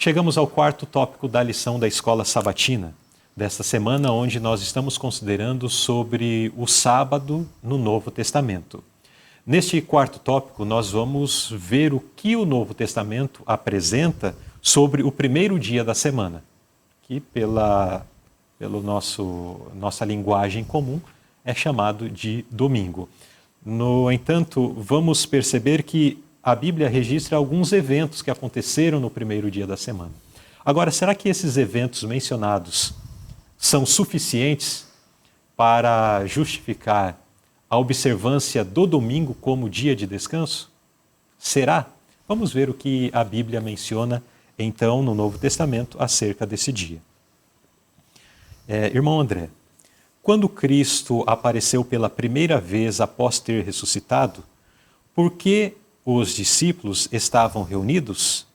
Chegamos ao quarto tópico da lição da Escola Sabatina desta semana, onde nós estamos considerando sobre o sábado no Novo Testamento. Neste quarto tópico, nós vamos ver o que o Novo Testamento apresenta sobre o primeiro dia da semana, que nossa linguagem comum é chamado de domingo. No entanto, vamos perceber que a Bíblia registra alguns eventos que aconteceram no primeiro dia da semana. Agora, será que esses eventos mencionados são suficientes para justificar a observância do domingo como dia de descanso? Será? Vamos ver o que a Bíblia menciona, então, no Novo Testamento, acerca desse dia. Irmão André, quando Cristo apareceu pela primeira vez após ter ressuscitado, por que os discípulos estavam reunidos?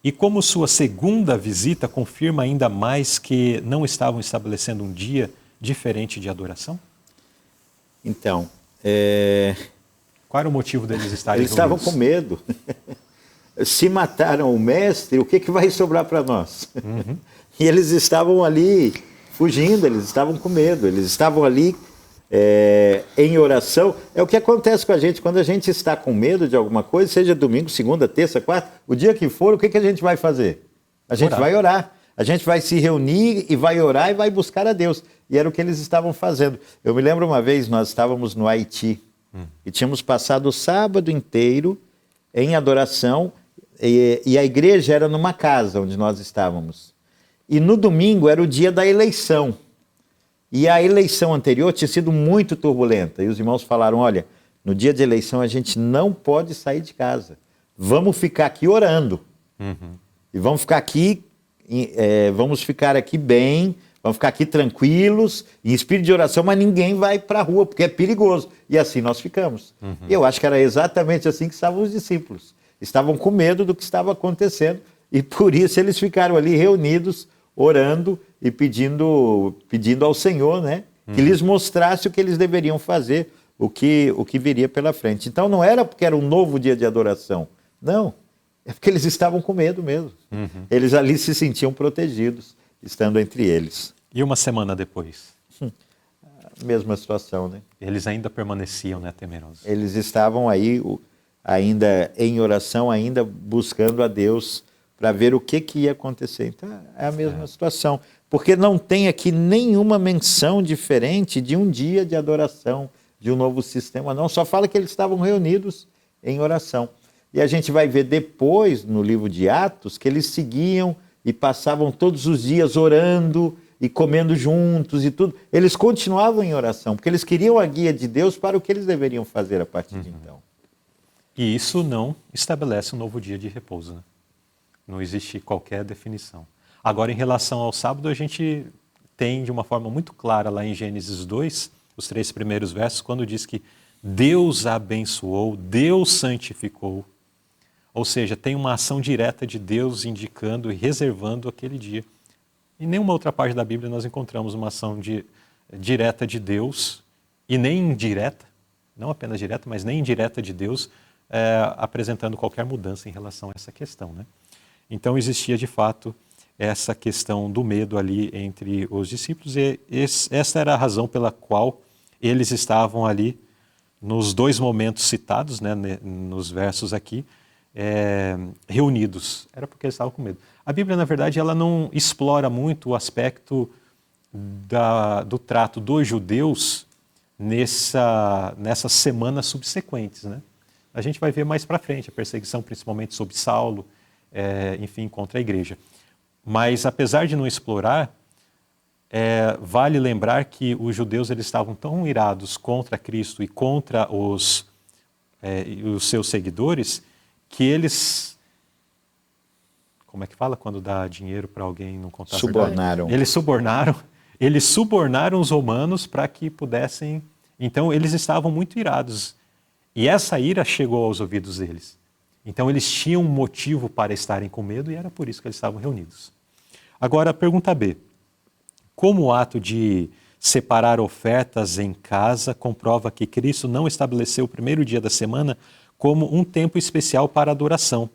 E como sua segunda visita confirma ainda mais que não estavam estabelecendo um dia diferente de adoração? Então, qual era o motivo deles estarem eles estavam reunidos? com medo. Se mataram o mestre, o que vai sobrar para nós? Uhum. E eles estavam ali fugindo, eles estavam com medo, eles estavam ali em oração. É o que acontece com a gente quando a gente está com medo de alguma coisa, seja domingo, segunda, terça, quarta, o dia que for, o que a gente vai fazer? A gente vai orar. A gente vai se reunir e vai orar e vai buscar a Deus. E era o que eles estavam fazendo. Eu me lembro uma vez, nós estávamos no Haiti e tínhamos passado o sábado inteiro em adoração e a igreja era numa casa onde nós estávamos. E no domingo era o dia da eleição. E a eleição anterior tinha sido muito turbulenta. E os irmãos falaram, olha, no dia de eleição a gente não pode sair de casa. Vamos ficar aqui orando. Uhum. E vamos ficar aqui bem, vamos ficar aqui tranquilos, em espírito de oração, mas ninguém vai para a rua, porque é perigoso. E assim nós ficamos. Uhum. E eu acho que era exatamente assim que estavam os discípulos. Estavam com medo do que estava acontecendo e por isso eles ficaram ali reunidos, orando e pedindo ao Senhor, né, que lhes mostrasse o que eles deveriam fazer, o que viria pela frente. Então não era porque era um novo dia de adoração, não, é porque eles estavam com medo mesmo. Uhum. Eles ali se sentiam protegidos, estando entre eles. E uma semana depois? Mesma situação, né? Eles ainda permaneciam, né, temerosos. Eles estavam aí ainda em oração, ainda buscando a Deus para ver o que ia acontecer. Então é a mesma situação, porque não tem aqui nenhuma menção diferente de um dia de adoração, de um novo sistema, não. Só fala que eles estavam reunidos em oração. E a gente vai ver depois, no livro de Atos, que eles seguiam e passavam todos os dias orando e comendo juntos e tudo. Eles continuavam em oração, porque eles queriam a guia de Deus para o que eles deveriam fazer a partir de então. E isso não estabelece um novo dia de repouso, né? Não existe qualquer definição. Agora, em relação ao sábado, a gente tem de uma forma muito clara lá em Gênesis 2, os 3 primeiros versos, quando diz que Deus abençoou, Deus santificou. Ou seja, tem uma ação direta de Deus indicando e reservando aquele dia. Em nenhuma outra parte da Bíblia nós encontramos uma ação direta de Deus, e nem indireta, não apenas direta, mas nem indireta de Deus, apresentando qualquer mudança em relação a essa questão, né? Então existia de fato essa questão do medo ali entre os discípulos e essa era a razão pela qual eles estavam ali nos 2 momentos citados, né, nos versos aqui, reunidos. Era porque eles estavam com medo. A Bíblia, na verdade, ela não explora muito o aspecto do trato dos judeus nessas semanas subsequentes, né? A gente vai ver mais para frente a perseguição, principalmente sobre Saulo, enfim, contra a igreja. Mas, apesar de não explorar, vale lembrar que os judeus eles estavam tão irados contra Cristo e contra os seus seguidores, que eles... Como é que fala quando dá dinheiro para alguém não contar a Subornaram. verdade? Eles subornaram os romanos para que pudessem... Então, eles estavam muito irados. E essa ira chegou aos ouvidos deles. Então eles tinham um motivo para estarem com medo e era por isso que eles estavam reunidos. Agora, pergunta B. Como o ato de separar ofertas em casa comprova que Cristo não estabeleceu o primeiro dia da semana como um tempo especial para adoração?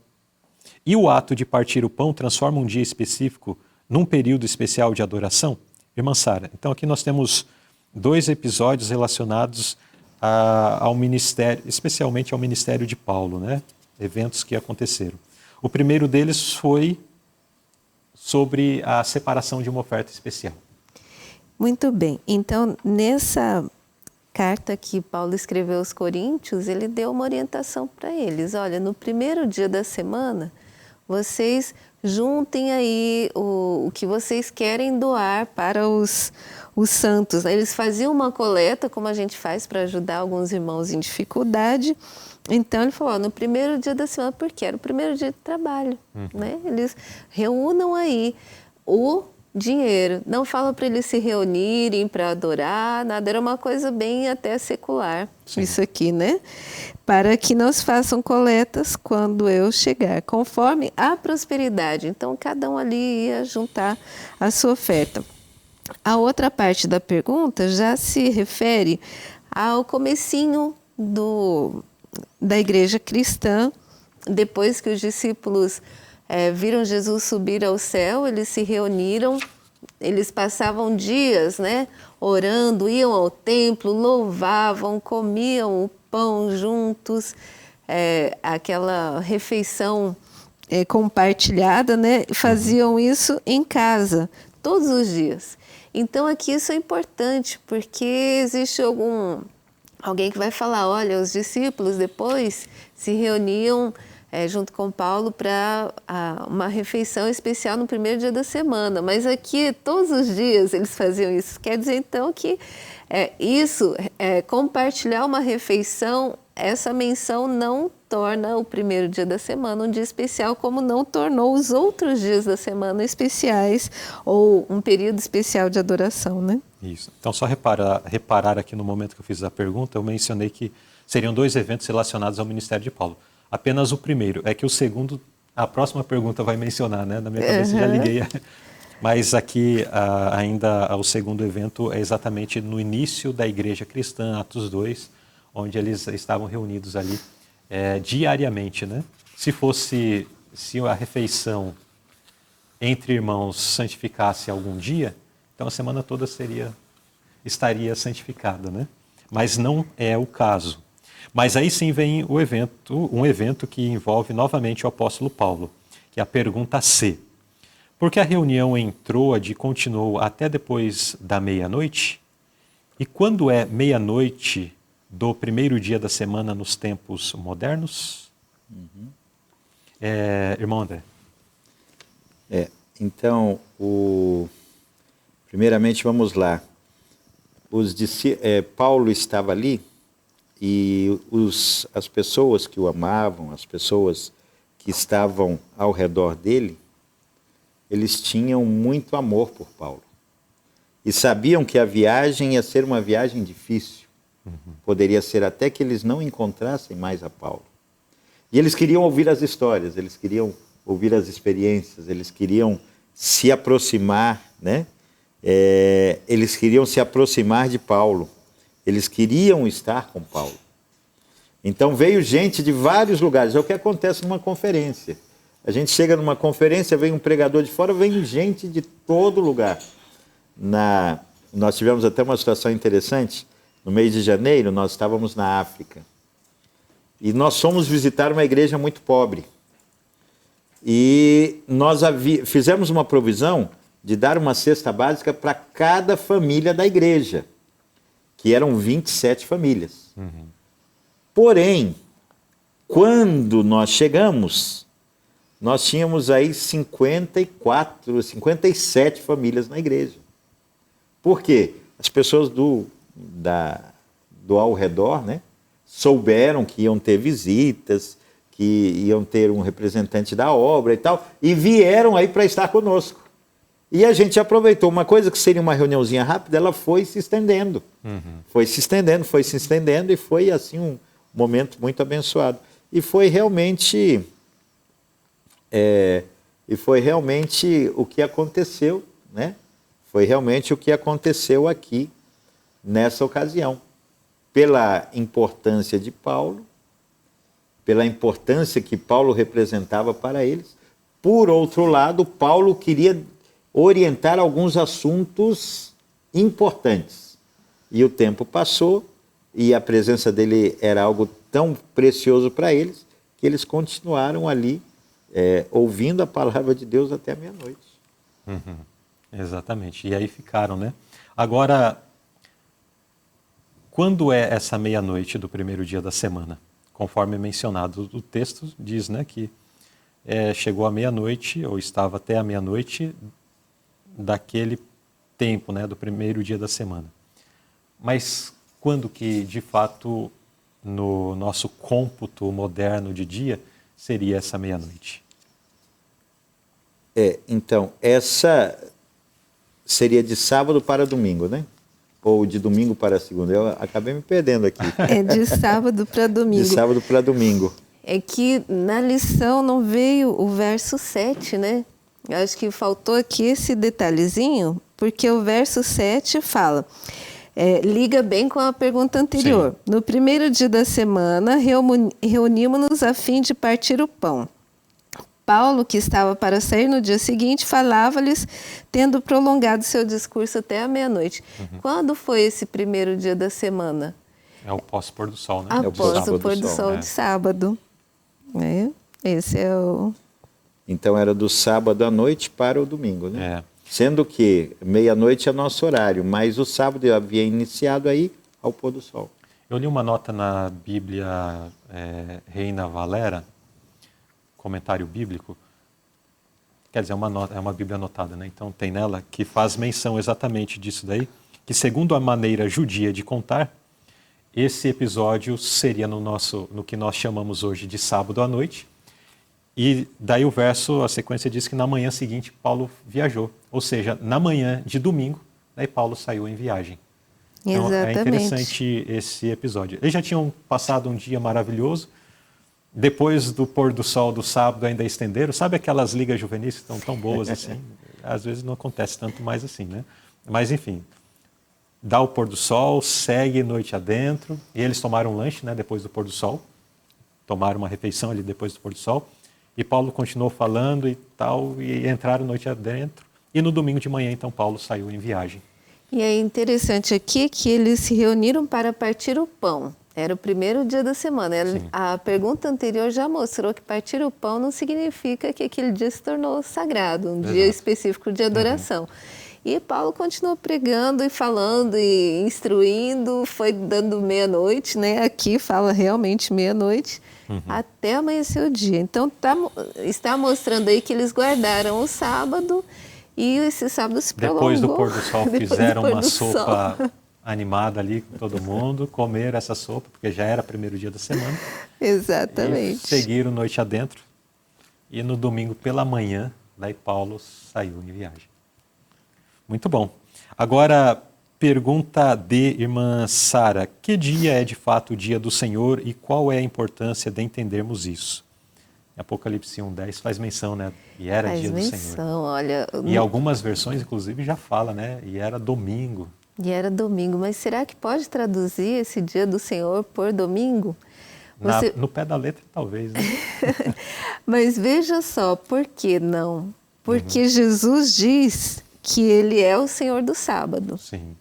E o ato de partir o pão transforma um dia específico num período especial de adoração? Irmã Sara, então aqui nós temos 2 episódios relacionados ao ministério, especialmente ao ministério de Paulo, né? Eventos que aconteceram. O primeiro deles foi sobre a separação de uma oferta especial. Muito bem. Então, nessa carta que Paulo escreveu aos Coríntios, ele deu uma orientação para eles. Olha, no primeiro dia da semana, vocês juntem aí o que vocês querem doar para os santos. Eles faziam uma coleta, como a gente faz para ajudar alguns irmãos em dificuldade. Então ele falou, no primeiro dia da semana, porque era o primeiro dia de trabalho, né? Eles reúnam aí o dinheiro. Não fala para eles se reunirem para adorar, nada. Era uma coisa bem até secular, sim, isso aqui, né? Para que nós façam coletas quando eu chegar, conforme a prosperidade. Então cada um ali ia juntar a sua oferta. A outra parte da pergunta já se refere ao comecinho da igreja cristã, depois que os discípulos viram Jesus subir ao céu, eles se reuniram, eles passavam dias, né, orando, iam ao templo, louvavam, comiam o pão juntos, aquela refeição compartilhada, né, faziam isso em casa, todos os dias. Então aqui isso é importante, porque existe alguém que vai falar, olha, os discípulos depois se reuniam junto com Paulo para uma refeição especial no primeiro dia da semana, mas aqui todos os dias eles faziam isso. Quer dizer então que compartilhar uma refeição, essa menção não torna o primeiro dia da semana um dia especial, como não tornou os outros dias da semana especiais ou um período especial de adoração, né? Isso. Então, só reparar aqui no momento que eu fiz a pergunta, eu mencionei que seriam 2 eventos relacionados ao ministério de Paulo. Apenas o primeiro, é que o segundo, a próxima pergunta vai mencionar, né? Na minha cabeça já liguei. Mas aqui, ainda o segundo evento é exatamente no início da igreja cristã, Atos 2, onde eles estavam reunidos ali diariamente, né? Se a refeição entre irmãos santificasse algum dia, então a semana toda estaria santificada, né? Mas não é o caso. Mas aí sim vem um evento que envolve novamente o apóstolo Paulo, que é a pergunta C. Por que a reunião em Troade continuou até depois da meia-noite? E quando é meia-noite do primeiro dia da semana nos tempos modernos? Irmão André. Então, primeiramente vamos lá. Paulo estava ali e as pessoas que o amavam, as pessoas que estavam ao redor dele, eles tinham muito amor por Paulo. E sabiam que a viagem ia ser uma viagem difícil. Poderia ser até que eles não encontrassem mais a Paulo. E eles queriam ouvir as histórias, eles queriam ouvir as experiências, eles queriam se aproximar, né? Eles queriam se aproximar de Paulo. Eles queriam estar com Paulo. Então veio gente de vários lugares. É o que acontece numa conferência. A gente chega numa conferência, vem um pregador de fora, vem gente de todo lugar. Nós tivemos até uma situação interessante. No mês de janeiro, nós estávamos na África. E nós fomos visitar uma igreja muito pobre. E nós fizemos uma provisão de dar uma cesta básica para cada família da igreja, que eram 27 famílias. Porém, quando nós chegamos, nós tínhamos aí 57 famílias na igreja. Por quê? As pessoas do ao redor, né, souberam que iam ter visitas, que iam ter um representante da obra e tal, e vieram aí para estar conosco. E a gente aproveitou. Uma coisa que seria uma reuniãozinha rápida, ela foi se estendendo. Foi se estendendo, e foi assim um momento muito abençoado. E foi realmente o que aconteceu, né? Foi realmente o que aconteceu aqui nessa ocasião. Pela importância de Paulo pela importância que Paulo representava para eles. Por outro lado, Paulo queria orientar alguns assuntos importantes. E o tempo passou, e a presença dele era algo tão precioso para eles, que eles continuaram ali, ouvindo a palavra de Deus até a meia-noite. Uhum. Exatamente. E aí ficaram, né? Agora, quando é essa meia-noite do primeiro dia da semana? Conforme mencionado, o texto diz, né, que chegou à meia-noite, ou estava até a meia-noite daquele tempo, né, do primeiro dia da semana. Mas quando que, de fato, no nosso cômputo moderno de dia, seria essa meia-noite? Então, essa seria de sábado para domingo, né? Ou de domingo para segunda. Eu acabei me perdendo aqui. É de sábado para domingo. De sábado para domingo. É que na lição não veio o verso 7, né? Eu acho que faltou aqui esse detalhezinho, porque o verso 7 fala, liga bem com a pergunta anterior. Sim. No primeiro dia da semana, reunimos-nos a fim de partir o pão. Paulo, que estava para sair no dia seguinte, falava-lhes, tendo prolongado seu discurso até a meia-noite. Quando foi esse primeiro dia da semana? É o pós-pôr do sol, né? Após o pôr do sol de sábado. Esse é o... Então era do sábado à noite para o domingo, né? É. Sendo que meia-noite é nosso horário, mas o sábado havia iniciado aí ao pôr do sol. Eu li uma nota na Bíblia Reina Valera, comentário bíblico, quer dizer, é uma Bíblia anotada, né? Então tem nela que faz menção exatamente disso daí, que segundo a maneira judia de contar, esse episódio seria no que nós chamamos hoje de sábado à noite, e daí o verso, a sequência diz que na manhã seguinte Paulo viajou, ou seja, na manhã de domingo, daí Paulo saiu em viagem. Então, Exatamente. é interessante esse episódio. Eles já tinham passado um dia maravilhoso, depois do pôr do sol do sábado ainda estenderam. Sabe aquelas ligas juvenis que estão tão boas assim? Às vezes não acontece tanto mais assim, né? Mas enfim, dá o pôr do sol, segue noite adentro, e eles tomaram um lanche, né, depois do pôr do sol, tomaram uma refeição ali depois do pôr do sol, e Paulo continuou falando e tal, e entraram noite adentro, e no domingo de manhã então Paulo saiu em viagem. E é interessante aqui que eles se reuniram para partir o pão. Era o primeiro dia da semana. A pergunta anterior já mostrou que partir o pão não significa que aquele dia se tornou sagrado, um dia específico de adoração. E Paulo continuou pregando e falando e instruindo, foi dando meia-noite, né? Aqui fala realmente meia-noite, até amanhecer o dia. Então está mostrando aí que eles guardaram o sábado e esse sábado se prolongou. Depois do pôr do sol fizeram uma sol. sopa animada ali com todo mundo, comeram essa sopa, porque já era primeiro dia da semana. Exatamente. E seguiram noite adentro. E no domingo pela manhã, daí Paulo saiu em viagem. Muito bom. Agora, pergunta de irmã Sara. Que dia é de fato o dia do Senhor e qual é a importância de entendermos isso? Apocalipse 1:10 faz menção, né? E era dia do Senhor. Olha, e algumas versões, inclusive, já fala, né? E era domingo. E era domingo. Mas será que pode traduzir esse dia do Senhor por domingo? No pé da letra, talvez, né? Mas veja só, por que não? Porque Jesus diz que Ele é o Senhor do sábado. Sim.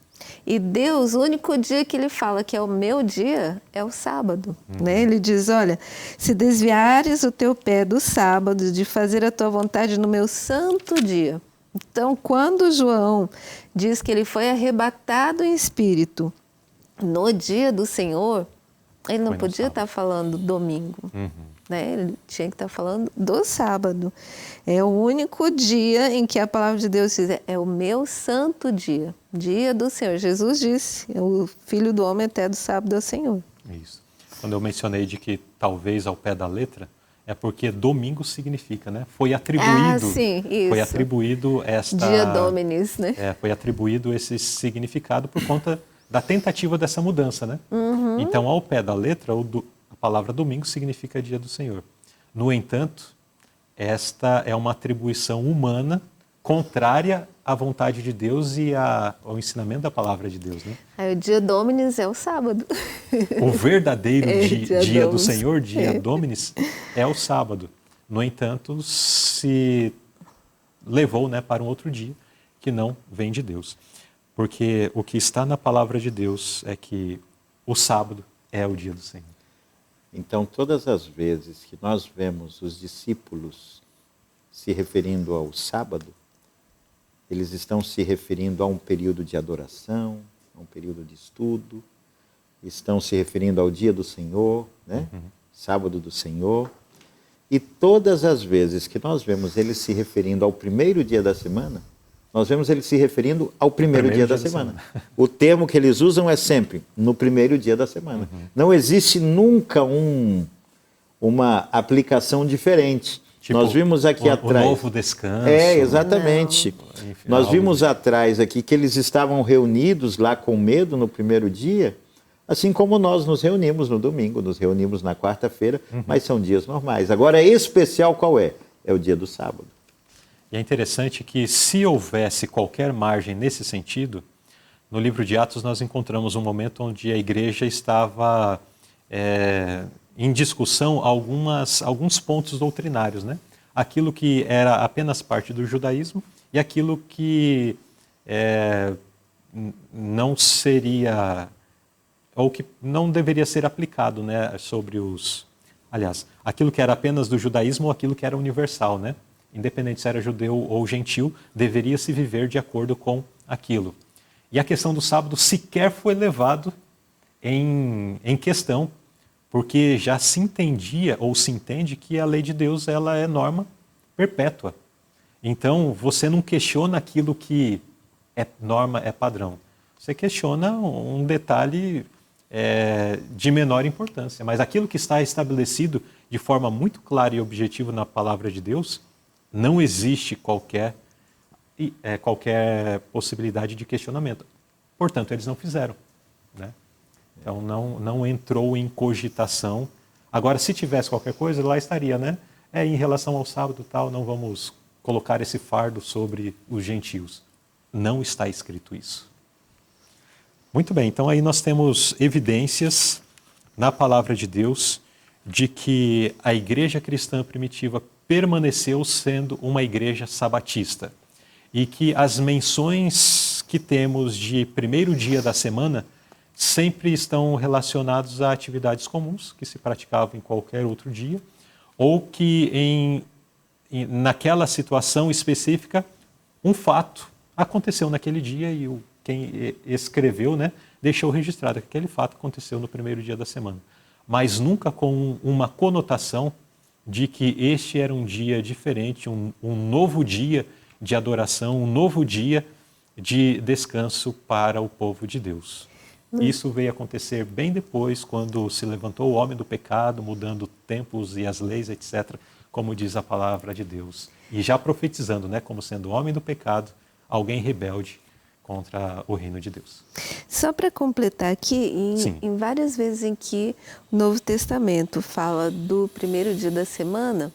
E Deus, o único dia que Ele fala que é o meu dia, é o sábado. Né? Ele diz, olha, se desviares o teu pé do sábado, de fazer a tua vontade no meu santo dia. Então, quando João diz que ele foi arrebatado em espírito no dia do Senhor, ele não podia estar falando domingo. Né? Ele tinha que estar falando do sábado. É o único dia em que a palavra de Deus diz, é o meu santo dia, dia do Senhor. Jesus disse, o Filho do Homem até do sábado é o Senhor. Isso. Quando eu mencionei de que talvez ao pé da letra, é porque domingo significa, né? Foi atribuído. Sim, isso. Foi atribuído esta. Dia Dominis, né? Foi atribuído esse significado por conta da tentativa dessa mudança, né? Então, ao pé da letra, a palavra domingo significa dia do Senhor. No entanto, esta é uma atribuição humana contrária à vontade de Deus e ao ensinamento da palavra de Deus, né? Aí o dia Dominis é o sábado. O verdadeiro dia do Dominis. Senhor, dia Dominis, é o sábado. No entanto, se levou, né, para um outro dia que não vem de Deus. Porque o que está na palavra de Deus é que o sábado é o dia do Senhor. Então, todas as vezes que nós vemos os discípulos se referindo ao sábado, eles estão se referindo a um período de adoração, a um período de estudo, estão se referindo ao dia do Senhor, né? Sábado do Senhor. E todas as vezes que nós vemos eles se referindo ao primeiro dia da semana, nós vemos eles se referindo ao primeiro dia da semana. O termo que eles usam é sempre no primeiro dia da semana. Não existe nunca uma aplicação diferente. Tipo, nós vimos aqui atrás. O novo descanso. Exatamente. Enfim, nós vimos atrás aqui que eles estavam reunidos lá com medo no primeiro dia, assim como nós nos reunimos no domingo, nos reunimos na quarta-feira, mas são dias normais. Agora, especial qual é? É o dia do sábado. E é interessante que, se houvesse qualquer margem nesse sentido, no livro de Atos nós encontramos um momento onde a igreja estava em discussão alguns pontos doutrinários, né? Aquilo que era apenas parte do judaísmo e aquilo que não seria, ou que não deveria ser aplicado, né, sobre aliás, aquilo que era apenas do judaísmo ou aquilo que era universal, né? Independente se era judeu ou gentil, deveria se viver de acordo com aquilo. E a questão do sábado sequer foi levado em questão, porque já se entendia ou se entende que a lei de Deus ela é norma perpétua. Então, você não questiona aquilo que é norma, é padrão. Você questiona um detalhe de menor importância. Mas aquilo que está estabelecido de forma muito clara e objetiva na palavra de Deus, não existe qualquer possibilidade de questionamento. Portanto, eles não fizeram, né? Então, não entrou em cogitação. Agora, se tivesse qualquer coisa, lá estaria, né? Em relação ao sábado tal, não vamos colocar esse fardo sobre os gentios. Não está escrito isso. Muito bem, então aí nós temos evidências na palavra de Deus de que a igreja cristã primitiva permaneceu sendo uma igreja sabatista e que as menções que temos de primeiro dia da semana sempre estão relacionados a atividades comuns que se praticavam em qualquer outro dia, ou que naquela situação específica um fato aconteceu naquele dia e quem escreveu, né, deixou registrado que aquele fato aconteceu no primeiro dia da semana, mas nunca com uma conotação de que este era um dia diferente, um novo dia de adoração, um novo dia de descanso para o povo de Deus. Isso veio acontecer bem depois, quando se levantou o homem do pecado, mudando tempos e as leis, etc., como diz a palavra de Deus. E já profetizando, né, como sendo homem do pecado, alguém rebelde contra o reino de Deus. Só para completar aqui, em várias vezes em que o Novo Testamento fala do primeiro dia da semana,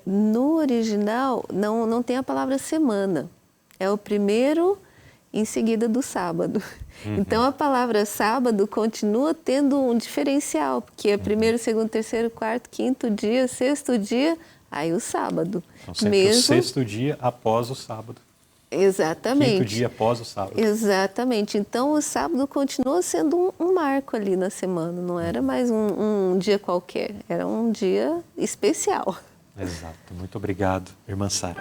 no original não tem a palavra semana. É o primeiro em seguida do sábado. Então a palavra sábado continua tendo um diferencial, porque é primeiro, segundo, terceiro, quarto, quinto dia, sexto dia, aí o sábado. Então sempre o sexto dia após o sábado. Exatamente. Quinto dia após o sábado. Exatamente. Então o sábado continua sendo um marco ali na semana, não era mais um dia qualquer, era um dia especial. Exato. Muito obrigado, irmã Sara.